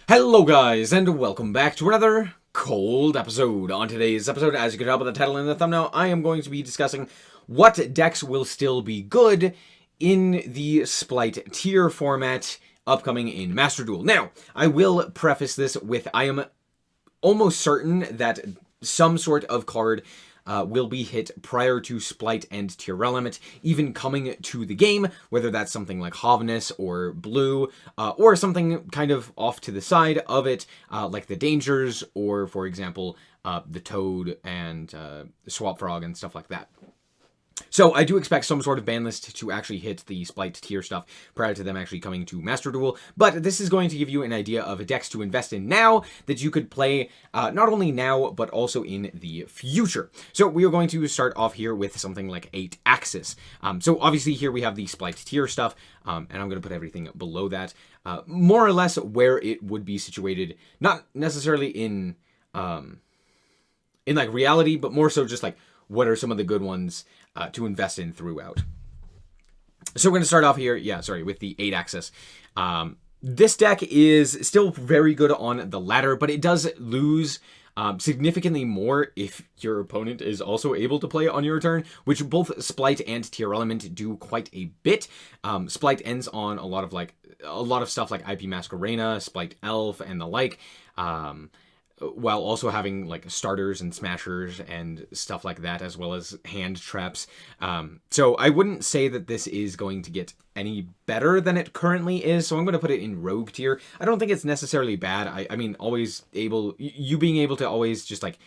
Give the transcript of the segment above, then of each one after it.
Hello guys, and welcome back to another cold episode. On today's episode, as you can tell by the title and the thumbnail, I am going to be discussing what decks will still be good in the Spright Tear format upcoming in Master Duel. Now, I will preface this with I am almost certain that some sort of card will be hit prior to Spright and Tearlament even coming to the game, whether that's something like Hovness or Blue, or something kind of off to the side of it, like the Dangers, or, for example, the Toad and Swap Frog and stuff like that. So I do expect some sort of ban list to actually hit the Spright Tear stuff prior to them actually coming to Master Duel, but this is going to give you an idea of decks to invest in now that you could play not only now, but also in the future. So we are going to start off here with something like 8-Axis. So obviously here we have the Spright Tear stuff, and I'm going to put everything below that, more or less where it would be situated, not necessarily in like reality, but more so just like what are some of the good ones to invest in throughout. So we're going to start off here, with the 8-Axis. This deck is still very good on the ladder, but it does lose significantly more if your opponent is also able to play on your turn, which both Spright and Tearlament do quite a bit. Spright ends on a lot of stuff like IP Masquerena, Spright Elf, and the like. While also having like starters and smashers and stuff like that, as well as hand traps. So I wouldn't say that this is going to get any better than it currently is, so I'm going to put it in Rogue tier. I don't think it's necessarily bad. I mean, you being able to always just like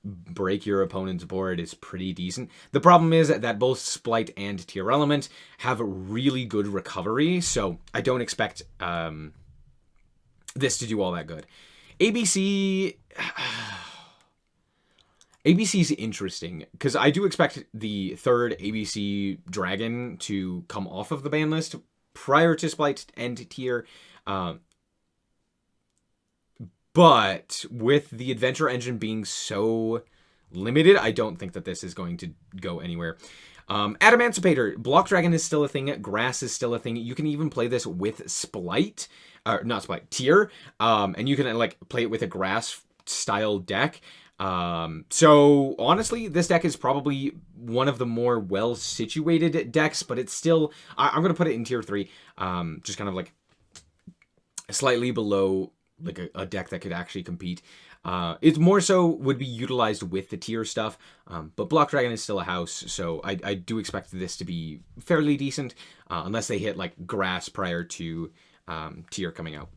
break your opponent's board is pretty decent. The problem is that both Spright and Tearlament have a really good recovery, so I don't expect this to do all that good. ABC is interesting, because I do expect the third ABC Dragon to come off of the ban list prior to Spright and Tear. But with the Adventure Engine being so limited, I don't think that this is going to go anywhere. Adamancipator, Block Dragon is still a thing, Grass is still a thing. You can even play this with Spright. Not Spright, Tear, and you can like play it with a grass style deck. So honestly, this deck is probably one of the more well situated decks, but it's still, I'm gonna put it in tier 3, just kind of like slightly below like a deck that could actually compete. It's more so would be utilized with the tier stuff, but Block Dragon is still a house, so I do expect this to be fairly decent, unless they hit like grass prior to Tier coming out.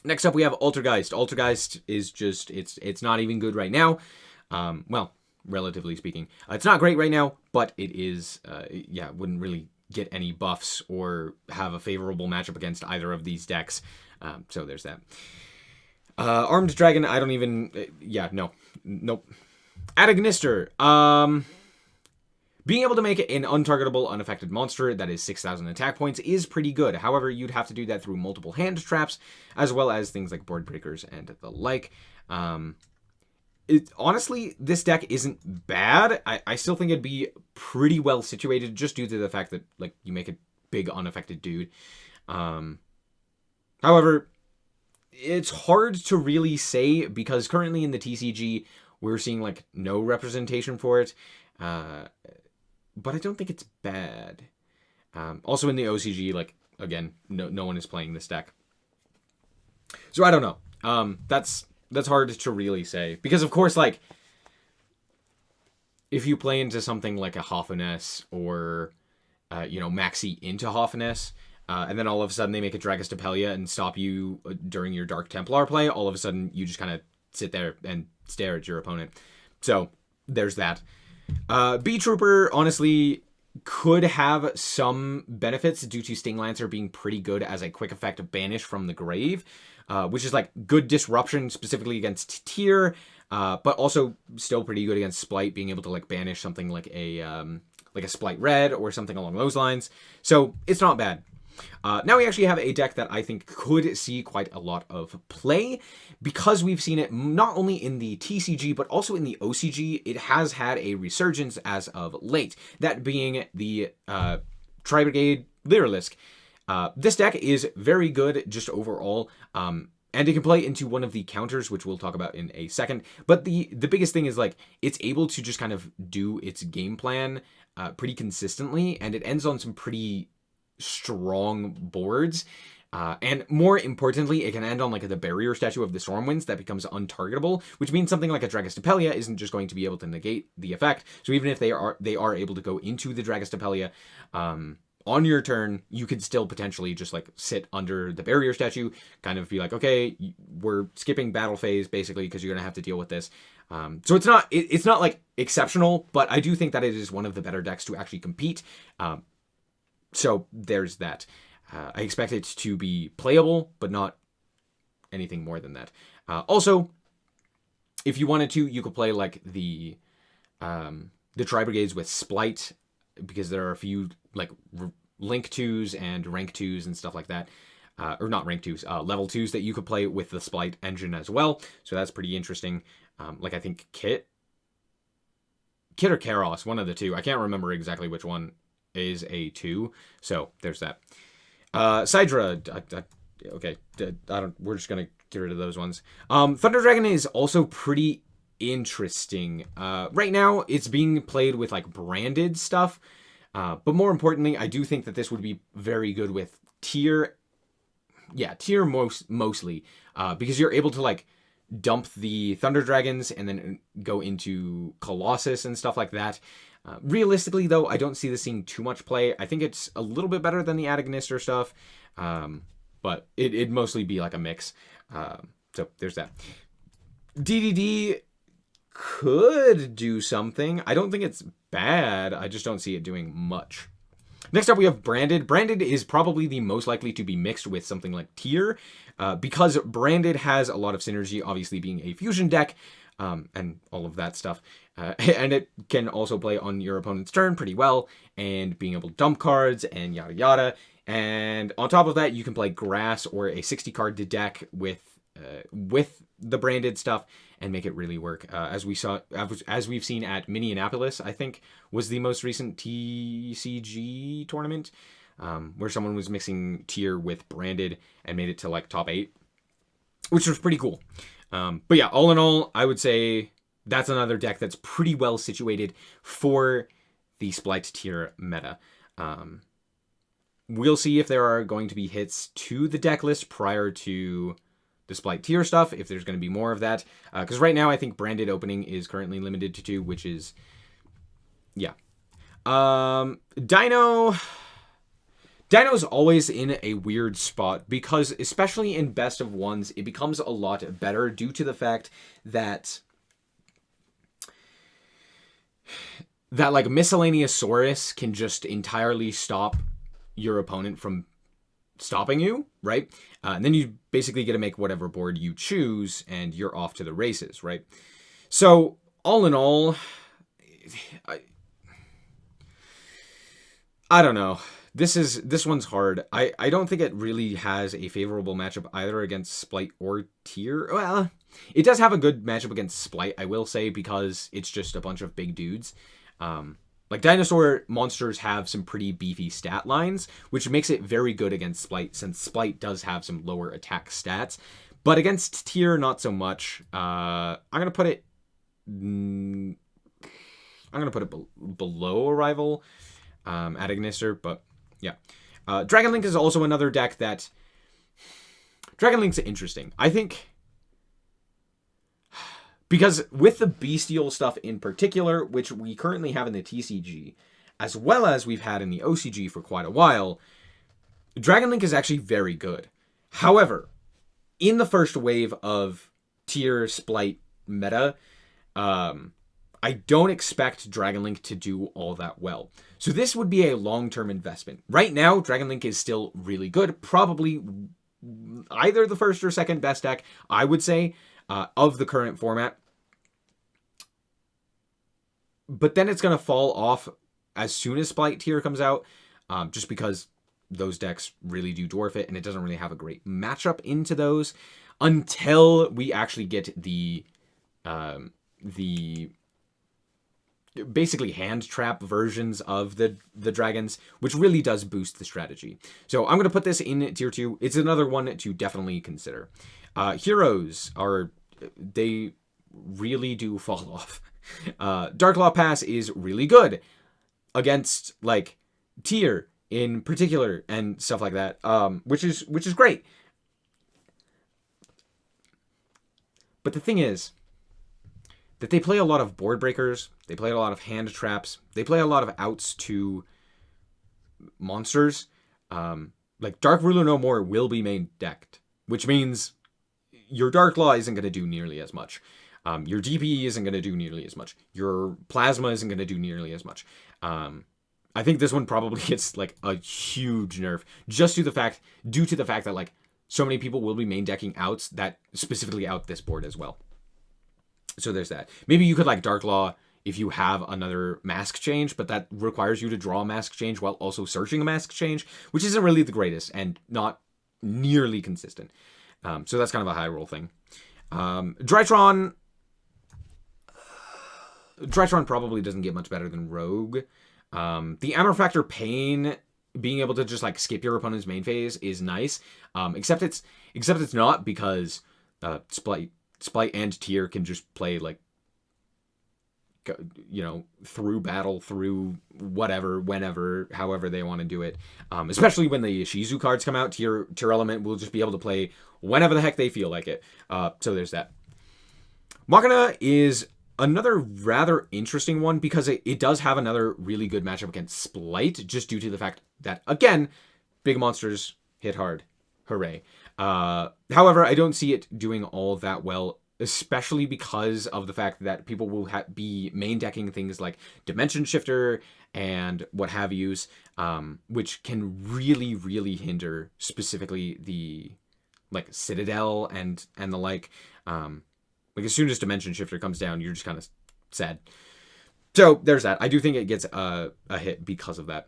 Next up, we have Altergeist. Altergeist is just, it's not even good right now. Well, relatively speaking. It's not great right now, but it is, wouldn't really get any buffs or have a favorable matchup against either of these decks. So there's that. Armed Dragon, I don't even, nope. Adagnister, being able to make an untargetable, unaffected monster that is 6,000 attack points is pretty good. However, you'd have to do that through multiple hand traps, as well as things like board breakers and the like. Honestly, this deck isn't bad. I still think it'd be pretty well situated, just due to the fact that like you make a big unaffected dude. However, it's hard to really say, because currently in the TCG, we're seeing like no representation for it. But I don't think it's bad. Also in the OCG, like, again, no one is playing this deck. So I don't know. That's hard to really say. Because, of course, like, if you play into something like a Hoffness or, Maxi into Hoffness, and then all of a sudden they make a Dragostapelia and stop you during your Dark Templar play, all of a sudden you just kind of sit there and stare at your opponent. So there's that. B-Trooper, honestly, could have some benefits due to Sting Lancer being pretty good as a quick effect banish from the grave, which is like good disruption specifically against Tear, but also still pretty good against Spright, being able to like banish something like a Spright Red or something along those lines. So it's not bad. Now we actually have a deck that I think could see quite a lot of play, because we've seen it not only in the TCG, but also in the OCG. It has had a resurgence as of late, that being the Tri-Brigade Lyralisk. This deck is very good just overall. And it can play into one of the counters, which we'll talk about in a second. But the biggest thing is, like, it's able to just kind of do its game plan pretty consistently, and it ends on some pretty strong boards. And more importantly, it can end on like the barrier statue of the Stormwinds that becomes untargetable, which means something like a Dragostapelia isn't just going to be able to negate the effect. So even if they are able to go into the Dragostapelia, on your turn, you could still potentially just like sit under the barrier statue, kind of be like, okay, we're skipping battle phase basically because you're gonna have to deal with this. So it's not like exceptional, but I do think that it is one of the better decks to actually compete. So there's that. I expect it to be playable, but not anything more than that. Also, if you wanted to, you could play like the Tri-Brigades with Spright, because there are a few like link 2s and rank 2s and stuff like that. Or not rank 2s, level 2s that you could play with the Spright engine as well. So that's pretty interesting. Like I think Kit or Karos, one of the two. I can't remember exactly which one is a 2. So there's that. Sidra, okay, we're just gonna get rid of those ones. Thunder Dragon is also pretty interesting. Right now, it's being played with like branded stuff, but more importantly, I do think that this would be very good with tier. Yeah, tier mostly, because you're able to like dump the Thunder Dragons and then go into Colossus and stuff like that. Realistically, though, I don't see this seeing too much play. I think it's a little bit better than the Adagnister stuff, but it'd mostly be like a mix. So there's that. DDD could do something. I don't think it's bad. I just don't see it doing much. Next up, we have Branded. Branded is probably the most likely to be mixed with something like Tear, because Branded has a lot of synergy, obviously being a fusion deck, and all of that stuff. And it can also play on your opponent's turn pretty well, and being able to dump cards and yada yada. And on top of that, you can play Grass or a 60-card deck with the Branded stuff and make it really work. As we've seen at Minneapolis, I think was the most recent TCG tournament, where someone was mixing Tier with Branded and made it to like top 8, which was pretty cool. But yeah, all in all, I would say that's another deck that's pretty well situated for the Spright Tear meta. We'll see if there are going to be hits to the deck list prior to the Spright Tear stuff, if there's going to be more of that. Because right now, I think Branded opening is currently limited to 2, which is, yeah. Dino's always in a weird spot, because especially in best of ones, it becomes a lot better due to the fact that like Miscellaneousaurus can just entirely stop your opponent from stopping you, right? And then you basically get to make whatever board you choose, and you're off to the races, right? So all in all, I don't know. This one's hard. I don't think it really has a favorable matchup either against Spright or Tear. Well, it does have a good matchup against Spright, I will say, because it's just a bunch of big dudes. Like dinosaur monsters have some pretty beefy stat lines, which makes it very good against Spright, since Spright does have some lower attack stats. But against Tear, not so much. I'm gonna put it below a rival, Adagnister, but yeah. Dragon Link is also another deck that Dragon Link's interesting. I think because with the bestial stuff in particular, which we currently have in the TCG, as well as we've had in the OCG for quite a while, Dragon Link is actually very good. However, in the first wave of Tier Spright meta, I don't expect Dragon Link to do all that well. So this would be a long-term investment. Right now, Dragon Link is still really good. Probably either the first or second best deck, I would say, of the current format. But then it's going to fall off as soon as Spright Tear comes out, just because those decks really do dwarf it, and it doesn't really have a great matchup into those until we actually get the basically hand trap versions of the dragons, which really does boost the strategy. So I'm going to put this in tier 2. It's another one to definitely consider. Heroes are, they really do fall off. Darklaw Pass is really good against like Tear in particular and stuff like that, which is great. But the thing is that they play a lot of board breakers, they play a lot of hand traps, they play a lot of outs to monsters. Like Dark Ruler No More will be main decked, which means your Darklaw isn't going to do nearly as much. Your DPE isn't going to do nearly as much. Your Plasma isn't going to do nearly as much. I think this one probably gets like a huge nerf just due to the fact that like so many people will be main decking outs that specifically out this board as well. So there's that. Maybe you could like Darklaw if you have another mask change, but that requires you to draw a mask change while also searching a mask change, which isn't really the greatest and not nearly consistent. So that's kind of a high roll thing. Drytron probably doesn't get much better than Rogue. The Amor Factor Pain, being able to just like skip your opponent's main phase is nice. Except it's not, because Spright and Tear can just play like, you know, through battle, through whatever, whenever, however they want to do it. Especially when the Shizu cards come out, Tearlament will just be able to play whenever the heck they feel like it. So there's that. Machina is another rather interesting one because it does have another really good matchup against Spright, just due to the fact that, again, big monsters hit hard. Hooray. However, I don't see it doing all that well, especially because of the fact that people will be main decking things like Dimension Shifter and what have yous, which can really, really hinder specifically the like Citadel and the like. Like as soon as Dimension Shifter comes down, you're just kind of sad. So there's that. I do think it gets a hit because of that.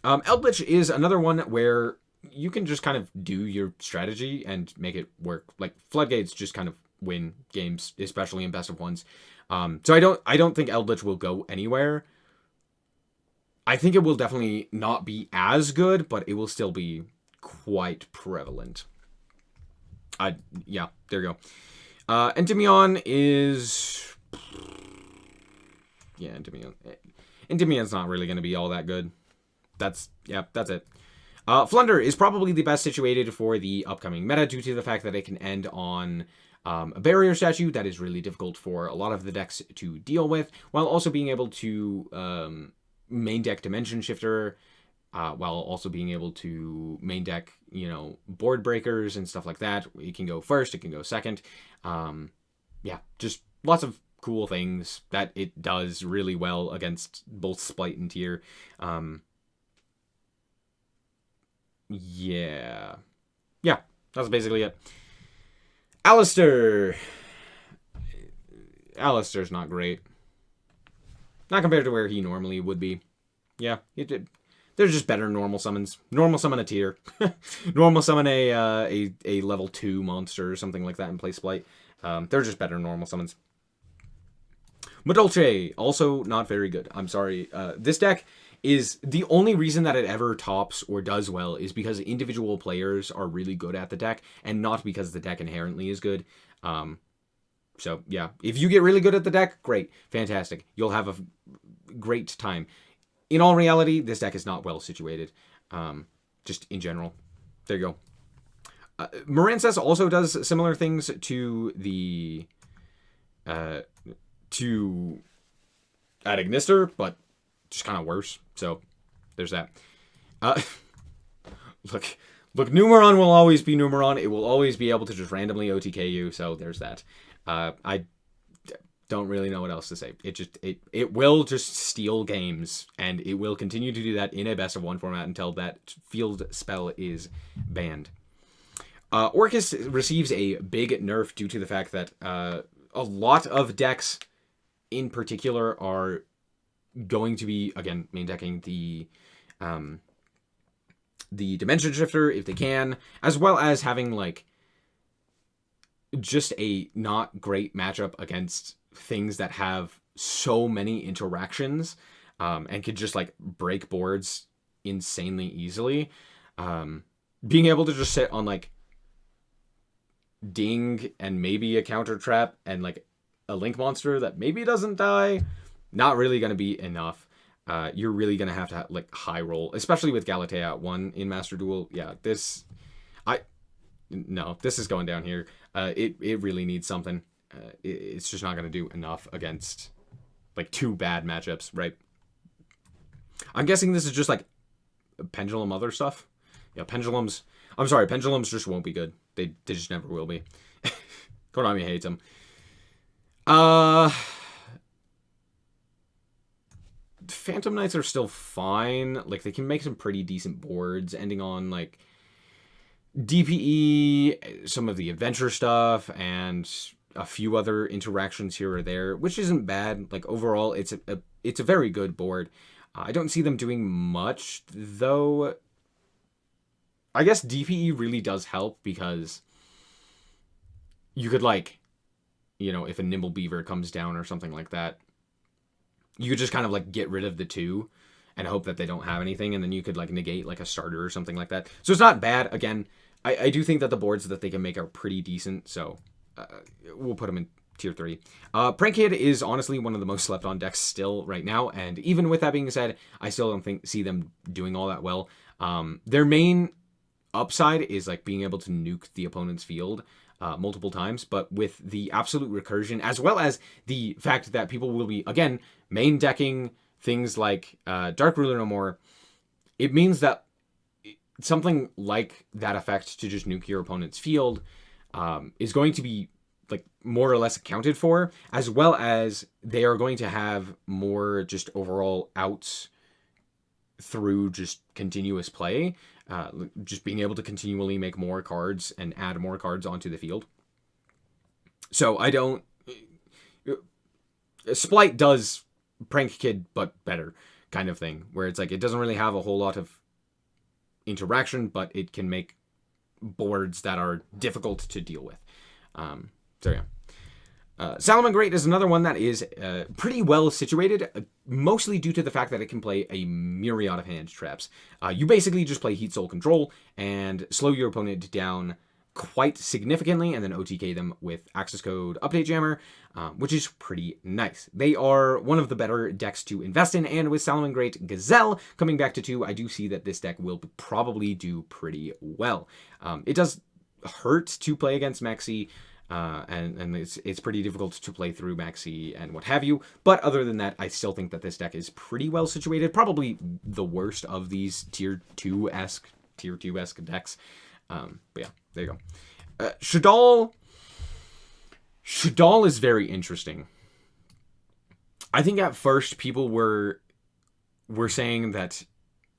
Eldritch is another one where you can just kind of do your strategy and make it work. Like Floodgates just kind of win games, especially in best of ones. So I don't think Eldritch will go anywhere. I think it will definitely not be as good, but it will still be quite prevalent. Yeah, there you go. Endymion is... Yeah, Endymion's not really going to be all that good. That's it. Flunder is probably the best situated for the upcoming meta due to the fact that it can end on a barrier statue that is really difficult for a lot of the decks to deal with, while also being able to main deck Dimension Shifter, while also being able to main deck, you know, board breakers and stuff like that. It can go first, it can go second. Yeah, just lots of cool things that it does really well against both Spright and Tear. Yeah, that's basically it. Alistair's not great. Not compared to where he normally would be. Yeah, there's just better normal summons. Normal summon a Tear. Normal summon a level 2 monster or something like that and play Spright. They're just better normal summons. Madolche, also not very good. I'm sorry. This deck is the only reason that it ever tops or does well is because individual players are really good at the deck and not because the deck inherently is good. So yeah, if you get really good at the deck, great, fantastic. You'll have a great time. In all reality, this deck is not well situated. Just in general. There you go. Morancess also does similar things to the to Adagnister, but just kind of worse. So there's that. Look, Numeron will always be Numeron. It will always be able to just randomly OTK you. So there's that. I don't really know what else to say. It will just steal games, and it will continue to do that in a best of one format until that field spell is banned. Orcus receives a big nerf due to the fact that a lot of decks in particular are going to be, again, main decking the Dimension Shifter if they can, as well as having like just a not great matchup against things that have so many interactions, and could just like break boards insanely easily. Being able to just sit on like Ding and maybe a counter trap and like a Link monster that maybe doesn't die, not really going to be enough. You're really going to have like high roll, especially with Galatea at 1 in Master Duel. Yeah, this is going down here. It really needs something. It's just not going to do enough against like 2 bad matchups, right? I'm guessing this is just like Pendulum other stuff. Yeah, Pendulums. I'm sorry, Pendulums just won't be good. They just never will be. Konami hates them. Phantom Knights are still fine. Like, they can make some pretty decent boards, ending on, like, DPE, some of the adventure stuff, and a few other interactions here or there, which isn't bad. Like, overall, it's a very good board. I don't see them doing much, though. I guess DPE really does help, because you could, like, you know, if a Nimble Beaver comes down or something like that, you could just kind of, like, get rid of the 2 and hope that they don't have anything, and then you could, like, negate, like, a starter or something like that. So it's not bad. Again, I do think that the boards that they can make are pretty decent, so we'll put them in tier 3. Prank Kid is honestly one of the most slept on decks still right now, and even with that being said, I still don't see them doing all that well. Their main upside is like being able to nuke the opponent's field multiple times, but with the absolute recursion, as well as the fact that people will be, again, main decking things like Dark Ruler no more, it means that something like that effect to just nuke your opponent's field is going to be like more or less accounted for, as well as they are going to have more just overall outs through just continuous play, just being able to continually make more cards and add more cards onto the field. So I don't... Spright does Prank Kid, but better kind of thing, where it's like it doesn't really have a whole lot of interaction, but it can make boards that are difficult to deal with. So yeah. Salamangreat is another one that is pretty well situated, mostly due to the fact that it can play a myriad of hand traps. You basically just play Heat Soul Control and slow your opponent down quite significantly, and then OTK them with Access Code Update Jammer, which is pretty nice. They are one of the better decks to invest in, and with Salamangreat Gazelle coming back to 2, I do see that this deck will probably do pretty well. It does hurt to play against Maxi, and it's pretty difficult to play through Maxi and what have you, but other than that, I still think that this deck is pretty well situated, probably the worst of these tier 2-esque decks. But yeah, there you go. Shaddoll is very interesting. I think at first people were saying that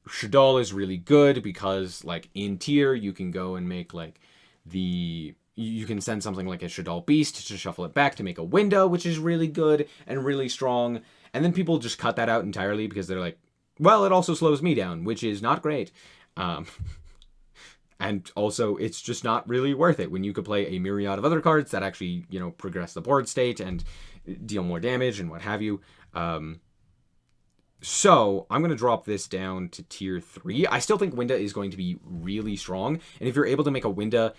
Shaddoll is really good because, like, in tier you can go and make like you can send something like a Shaddoll Beast to shuffle it back to make a window, which is really good and really strong. And then people just cut that out entirely because they're like, well, it also slows me down, which is not great. And also, it's just not really worth it when you could play a myriad of other cards that actually, you know, progress the board state and deal more damage and what have you. So I'm going to drop this down to tier 3. I still think Winda is going to be really strong. And if you're able to make a Winda,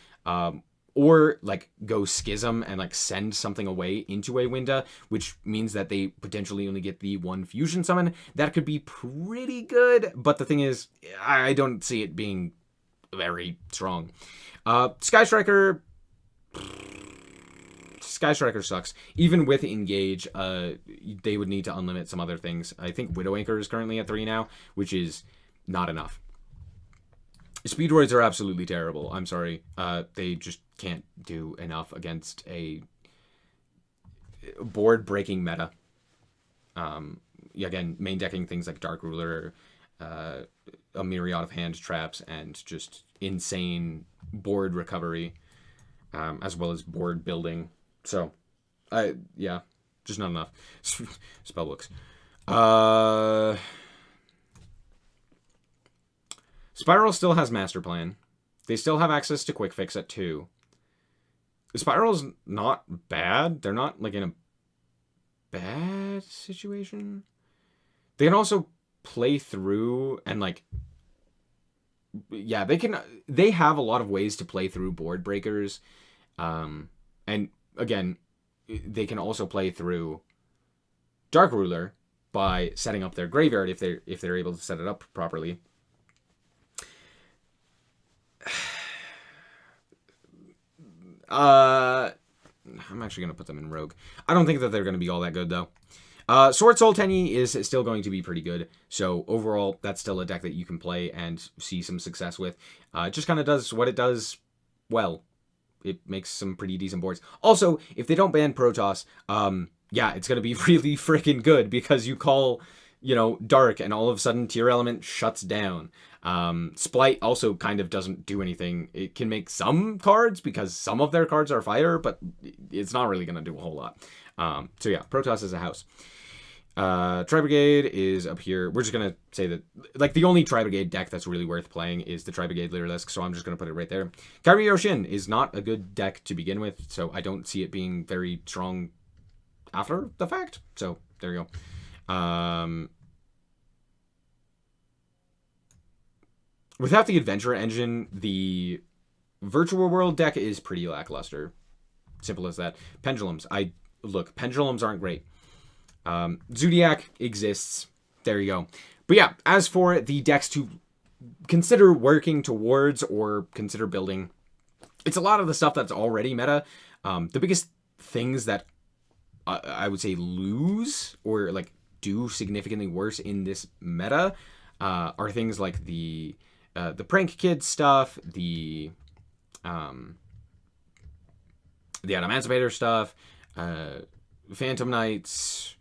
or like go Schism and like send something away into a Winda, which means that they potentially only get the 1 fusion summon, that could be pretty good. But the thing is, I don't see it being very strong. Sky Striker sucks. Even with Engage, they would need to unlimit some other things. I think Widow Anchor is currently at 3 now, which is not enough. Speedroids are absolutely terrible. I'm sorry. They just can't do enough against a board-breaking meta. Again, main decking things like Dark Ruler, a myriad of hand traps, and just insane board recovery, as well as board building. So, yeah, just not enough. Spellbooks. Spiral still has Master Plan. They still have access to Quick Fix at 2. Spiral's not bad. They're not, like, in a bad situation. They can also play through and like, yeah, they have a lot of ways to play through board breakers. And again, they can also play through Dark Ruler by setting up their graveyard if they're able to set it up properly. I'm actually going to put them in Rogue. I don't think that they're going to be all that good, though. Sword Soul Tenyi is still going to be pretty good. So overall, that's still a deck that you can play and see some success with. It just kind of does what it does well. It makes some pretty decent boards. Also, if they don't ban Protoss, yeah, it's going to be really freaking good because you call, Dark and all of a sudden Tearlament shuts down. Spright also kind of doesn't do anything. It can make some cards because some of their cards are fire, but it's not really going to do a whole lot. So yeah, Protoss is a house. Tri-Brigade is up here. We're just going to say that, like, the only Tri-Brigade deck that's really worth playing is the Tri-Brigade Lyrilisc, so I'm just going to put it right there. Kairyu-Shin is not a good deck to begin with, so I don't see it being very strong after the fact. So, there you go. Without the Adventure Engine, the Virtual World deck is pretty lackluster. Simple as that. Pendulums. Look, pendulums aren't great. Zodiac exists. There you go. But yeah, as for the decks to consider working towards or consider building, it's a lot of the stuff that's already meta. The biggest things that I would say lose or like do significantly worse in this meta are things like the Prank Kid stuff, the Adamantipator stuff, Phantom Knights,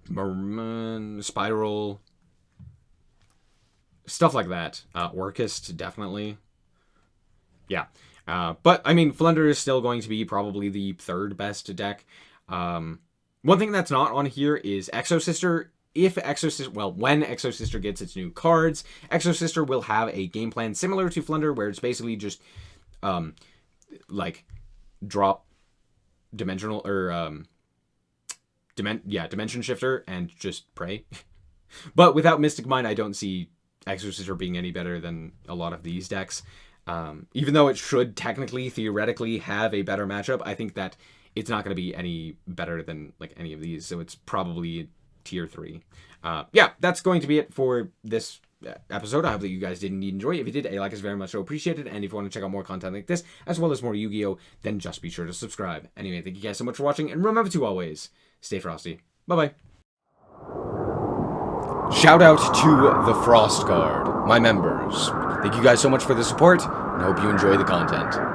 Merman, Spiral, stuff like that. Orchist, definitely. Yeah. But, I mean, Flunder is still going to be probably the third best deck. One thing that's not on here is Exosister. When Exosister gets its new cards, Exosister will have a game plan similar to Flunder, where it's basically just, drop dimensional, or, Dimension Shifter and just pray. But without Mystic Mine, I don't see Exorcister being any better than a lot of these decks. Even though it should technically, theoretically have a better matchup, I think that it's not going to be any better than like any of these. So it's probably tier 3. Yeah, that's going to be it for this episode. I hope that you guys did indeed enjoy. If you did, a like is very much so appreciated. And if you want to check out more content like this, as well as more Yu-Gi-Oh, then just be sure to subscribe. Anyway, thank you guys so much for watching, and remember to always stay frosty. Bye-bye. Shout out to the Frost Guard, my members. Thank you guys so much for the support, and I hope you enjoy the content.